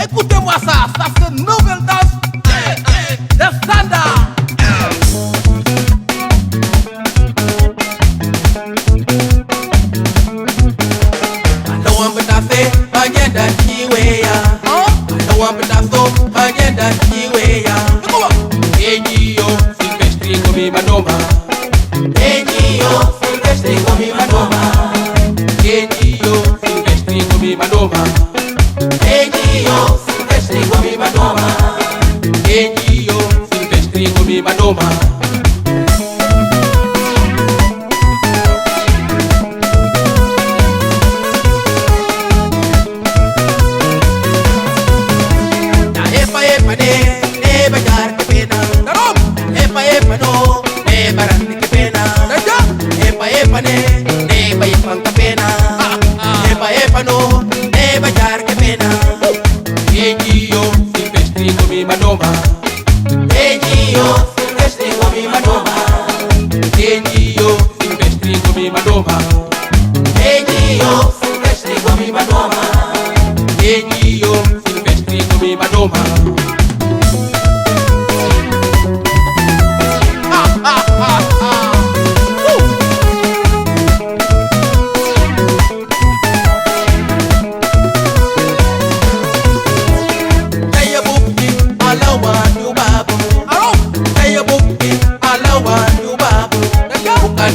Écoutez-moi ça, ça c'est une nouvelle danse de standard. Agenda kiweya, wapataso agenda kiweya. Ejiyo Silvestri komi manoma, ejiyo Silvestri komi manoma, ejiyo Silvestri komi manoma, ejiyo Silvestri komi manoma, ejiyo Silvestri komi manoma. Manoma, Ejiyo Silvestri komi manoma, Ejiyo Silvestri komi manoma, Ejiyo Silvestri komi manoma, Ejiyo Silvestri komi manoma.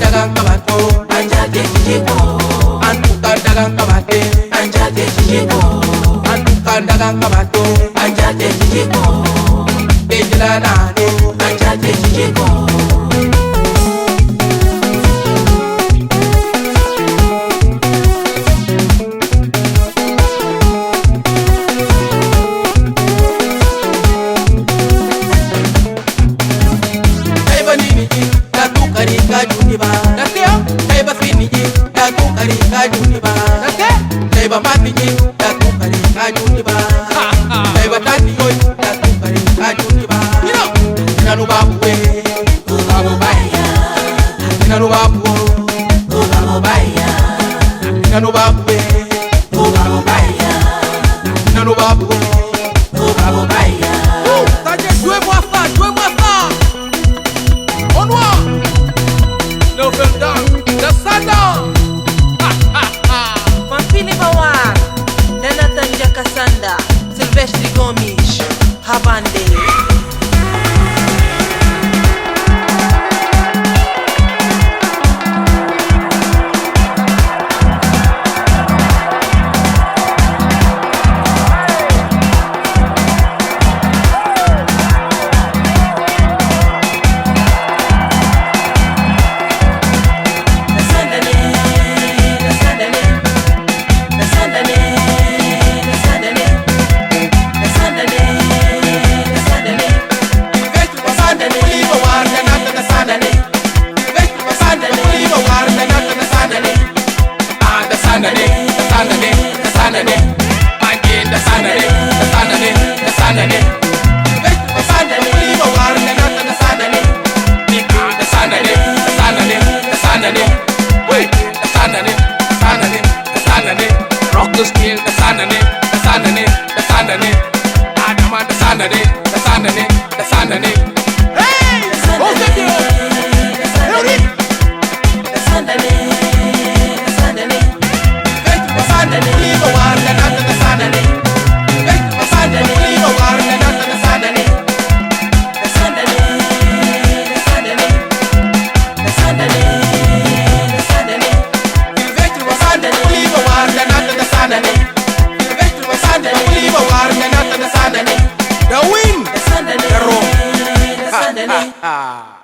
Dagang kabato, anjate chichiko. Antukan dagang kabate, anjate chichiko. Antukan dagang kabato, anjate chichiko. Dejelanane, anjate chichiko. Taiba finiji datu kari kajuniba, taiba matiji datu kari kajuniba, taiba tati yoy datu kari kajuniba. Nanu babu we, babu baya. Nanu babu, babu baya. Nanu babu we, babu baya. Nanu babu, babu baya. Jouez-moi ça, jouez-moi ça. On voit. Nouvelle danse de Standard. Mampini Bawar, Jonathan Jakasanda, Silvestri Gomes, Habande. Rock the scale, the sandane, the sandane, the sandane. Adama, the sandane, the sandane, the sandane. Hey, what's that deal? The Sandane, the Sandane. The sandane, leave a war, the not the sandane. The sandane, leave a war, the not the sandane. The Sandane, the Sandane. The Sandane, the Sandane. The sandane, leave a war, the not the sandane. The sandane, leave a war, the not the sandane. The win, The Sandane, the roll. the Sandane. Ah.